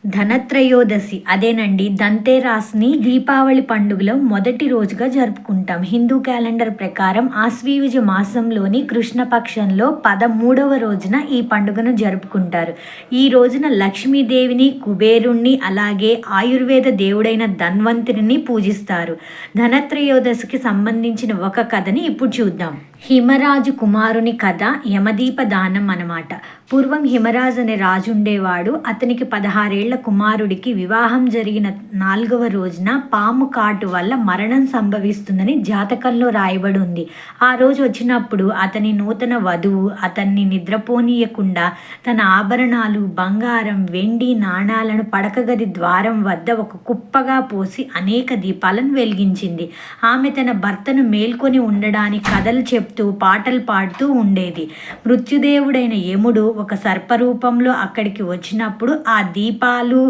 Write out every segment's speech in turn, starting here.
ధనత్రయోదశి అదేనండి దంతేరాస్ని దీపావళి పండుగలో మొదటి రోజుగా జరుపుకుంటాం. హిందూ క్యాలెండర్ ప్రకారం ఆశ్వీయుజ మాసంలోని కృష్ణపక్షంలో 13వ రోజున ఈ పండుగను జరుపుకుంటారు. ఈ రోజున లక్ష్మీదేవిని, కుబేరుణ్ణి, అలాగే ఆయుర్వేద దేవుడైన ధన్వంతరిని పూజిస్తారు. ధనత్రయోదశికి సంబంధించిన ఒక కథని ఇప్పుడు చూద్దాం. హిమరాజు కుమారుని కథ యమదీప దానం అన్నమాట. పూర్వం హిమరాజు అనే రాజు ఉండేవాడు. అతనికి 16 ఏళ్ల కుమారుడికి వివాహం జరిగిన 4వ రోజున పాము కాటు వల్ల మరణం సంభవిస్తుందని జాతకంలో రాయబడి ఉంది. ఆ రోజు వచ్చినప్పుడు అతని నూతన వధువు అతన్ని నిద్రపోనీయకుండా తన ఆభరణాలు, బంగారం, వెండి నాణాలను పడకగది ద్వారం వద్ద ఒక కుప్పగా పోసి అనేక దీపాలను వెలిగించింది. ఆమె తన భర్తను మేల్కొని ఉండడానికి కథలు చెప్తూ పాటలు పాడుతూ ఉండేది. మృత్యుదేవుడైన యముడు ఒక సర్పరూపంలో అక్కడికి వచ్చినప్పుడు ఆ దీపాలు,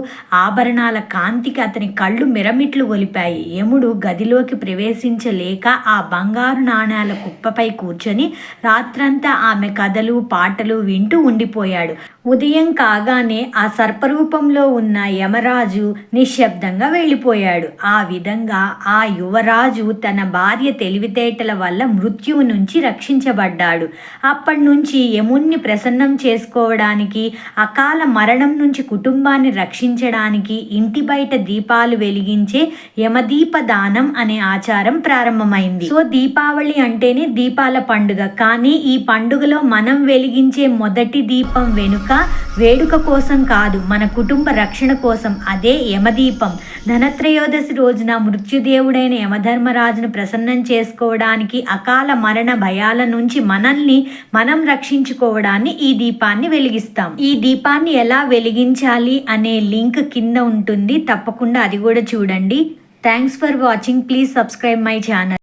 ఆభరణాల కాంతికి అతని కళ్ళు మిరమిట్లు గొలిపాయి. యముడు గదిలోకి ప్రవేశించలేక ఆ బంగారు నాణాల కుప్పపై కూర్చొని రాత్రంతా ఆమె కథలు, పాటలు వింటూ ఉండిపోయాడు. ఉదయం కాగానే ఆ సర్పరూపంలో ఉన్న యమరాజు నిశ్శబ్దంగా వెళ్ళిపోయాడు. ఆ విధంగా ఆ యువరాజు తన భార్య తెలివితేటల వల్ల మృత్యువు నుంచి రక్షించబడ్డాడు. అప్పటి నుంచి యముణ్ణి ప్రసన్నం చేసుకోవడానికి, అకాల మరణం నుంచి కుటుంబాన్ని రక్షించడానికి ఇంటి బయట దీపాలు వెలిగించే యమదీప దానం అనే ఆచారం ప్రారంభమైంది. సో దీపావళి అంటేనే దీపాల పండుగ. కానీ ఈ పండుగలో మనం వెలిగించే మొదటి దీపం వెనుక వేడుక కోసం కాదు, మన కుటుంబ రక్షణ కోసం. అదే యమదీపం. ధనత్రయోదశి రోజున మృత్యుదేవుడైన యమధర్మరాజును ప్రసన్నం చేసుకోవడానికి, అకాల మరణ భయాల నుంచి మనల్ని మనం రక్షించుకోవడాన్ని ఈ దీపాన్ని వెలిగిస్తాం. ఈ దీపాన్ని ఎలా వెలిగించాలి అనే లింక్ కింద ఉంటుంది, తప్పకుండా అది కూడా చూడండి. Thanks for watching. Please subscribe my channel.